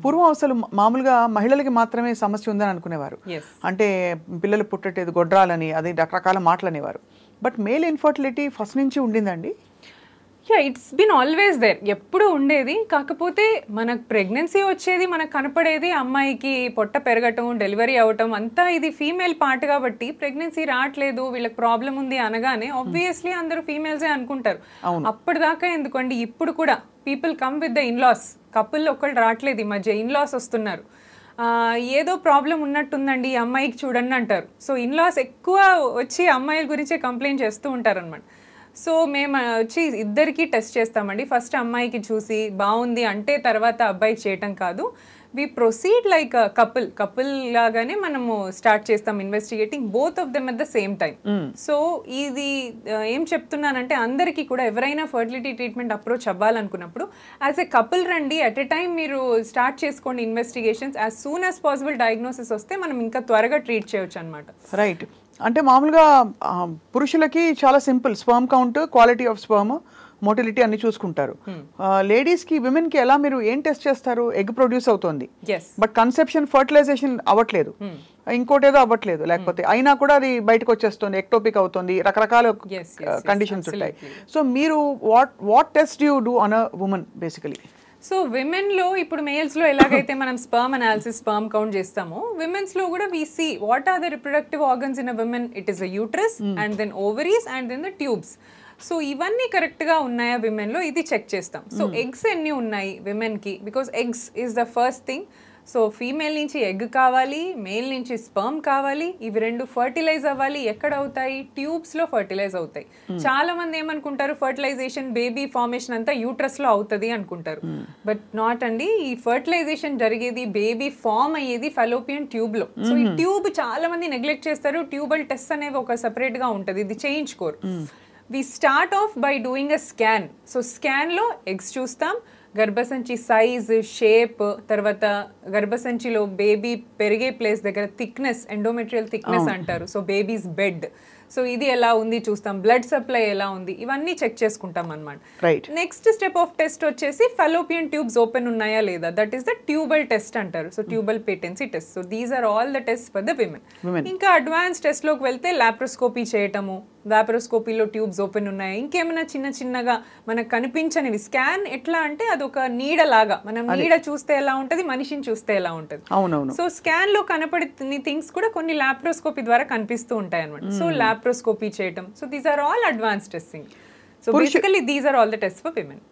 పూర్వం అసలు మామూలుగా మహిళలకి మాత్రమే సమస్య ఉందని అనుకునేవారు. అంటే పిల్లలు పుట్టేది గొడ్రాలని, అది రకరకాల మాటలు అనేవారు. బట్ మేల్ ఇన్ఫర్టిలిటీ ఫస్ట్ నుంచి ఉండిందండి? Ya, it's been always there, ఎప్పుడు ఉండేది. కాకపోతే మనకు ప్రెగ్నెన్సీ వచ్చేది, మనకు కనపడేది అమ్మాయికి పొట్ట పెరగటం, డెలివరీ అవటం అంతా ఇది ఫీమేల్ పార్ట్ కాబట్టి ప్రెగ్నెన్సీ రావట్లేదు, వీళ్ళకి ప్రాబ్లం ఉంది అనగానే ఆబ్వియస్లీ అందరూ ఫీమేల్సే అనుకుంటారు. అప్పటిదాకా ఎందుకండి, ఇప్పుడు కూడా people come with the in laws. Couple ఒకళ్ళు రావట్లేదు, ఈ మధ్య ఇన్లాస్ వస్తున్నారు. ఏదో ప్రాబ్లం ఉన్నట్టుందండి ఈ అమ్మాయికి చూడండి అంటారు. సో ఇన్లాస్ ఎక్కువ వచ్చి అమ్మాయిల గురించే కంప్లైంట్ చేస్తూ ఉంటారు అనమాట. సో మేము వచ్చి ఇద్దరికి టెస్ట్ చేస్తామండి. ఫస్ట్ అమ్మాయికి చూసి బాగుంది అంటే తర్వాత అబ్బాయికి చేయటం కాదు. వి ప్రొసీడ్ లైక్ కపుల్ లాగానే మనము స్టార్ట్ చేస్తాం investigating both of them at the same time. So ఇది ఏం చెప్తున్నానంటే అందరికీ కూడా ఎవరైనా ఫర్టిలిటీ ట్రీట్మెంట్ అప్రోచ్ అవ్వాలనుకున్నప్పుడు యాజ్ ఎ కపుల్ రండి, అట్ ఎ టైం మీరు స్టార్ట్ చేసుకోండి investigations. As soon as possible diagnosis వస్తే మనం ఇంకా త్వరగా ట్రీట్ చేయొచ్చు అనమాట. రైట్. అంటే మామూలుగా పురుషులకి చాలా simple, sperm count, quality of sperm, motility అన్ని చూసుకుంటారు. లేడీస్కి, విమెన్కి ఎలా మీరు ఏం టెస్ట్ చేస్తారు? ఎగ్ ప్రొడ్యూస్ అవుతుంది బట్ కన్సెప్షన్, ఫర్టిలైజేషన్ అవ్వట్లేదు, ఇంకోటి ఏదో అవ్వట్లేదు, లేకపోతే అయినా కూడా అది బయటకు వచ్చేస్తుంది, ఎక్టోపిక్ అవుతుంది, రకరకాల కండిషన్స్ ఉంటాయి. సో మీరు what test you do on a woman basically? So విమెన్లో ఇప్పుడు మేల్స్లో ఎలాగైతే మనం స్పర్మ్ అనాలిసిస్, స్పర్మ్ కౌంట్ చేస్తామో, విమెన్స్లో కూడా we see what are the reproductive organs in a women. It is a uterus and then ovaries and then the tubes. So ఇవన్నీ కరెక్ట్గా ఉన్నాయా విమెన్లో, ఇది చెక్ చేస్తాం. సో ఎగ్స్ ఎన్ని ఉన్నాయి విమెన్కి, because eggs is the first thing. So female నుంచి egg కావాలి, మేల్ నుంచి స్పర్మ్ కావాలి, ఇవి రెండు ఫర్టిలైజ్ అవ్వాలి. ఎక్కడ అవుతాయి? ట్యూబ్స్లో ఫర్టిలైజ్ అవుతాయి. చాలా మంది ఏమనుకుంటారు, ఫర్టిలైజేషన్, బేబీ ఫార్మేషన్ అంతా యూట్రస్లో అవుతుంది అనుకుంటారు. బట్ నాట్ అండి. ఈ ఫర్టిలైజేషన్ జరిగేది, బేబీ ఫామ్ అయ్యేది ఫెలోపియన్ ట్యూబ్లో. సో ఈ ట్యూబ్ చాలా మంది నెగ్లెక్ట్ చేస్తారు. ట్యూబల్ టెస్ట్ అనేవి ఒక సపరేట్గా ఉంటుంది, ఇది చేయించుకోరు. We start off by doing a scan. So స్కాన్లో ఎగ్స్ చూస్తాం, గర్భసంచి సైజ్, షేప్, తర్వాత గర్భసంచిలో బేబీ పెరిగే ప్లేస్ దగ్గర థిక్నెస్, ఎండోమెట్రియల్ థిక్నెస్ అంటారు. సో బేబీస్ బెడ్, సో ఇది ఎలా ఉంది చూస్తాం, బ్లడ్ సప్లై ఎలా ఉంది, ఇవన్నీ చెక్ చేసుకుంటాం అనమాట. నెక్స్ట్ స్టెప్ ఆఫ్ టెస్ట్ వచ్చేసి ఫెలోపియన్ ట్యూబ్స్ ఓపెన్ ఉన్నాయా లేదా, that is the tubal test అంటారు. So tubal patency test. So these are all the test for the women. ఇంకా అడ్వాన్స్ టెస్ట్లోకి వెళ్తే లాప్రోస్కోపీ చేయటము, లాప్రోస్కోపీలో ట్యూబ్స్ ఓపెన్ ఉన్నాయి, ఇంకేమైనా చిన్న చిన్నగా మనకు కనిపించనివి. స్కాన్ ఎట్లా అంటే అదొక నీడ లాగా, మనం నీడ చూస్తే ఎలా ఉంటుంది, మనిషిని చూస్తే ఎలా ఉంటుంది. సో స్కాన్ లో కనపడే థింగ్స్ కూడా కొన్ని లాప్రోస్కోపీ ద్వారా కనిపిస్తూ ఉంటాయి అనమాట. సో లాప్రోస్కోపీ చేయటం. So these are all advance testing. So basically these are all the test for women.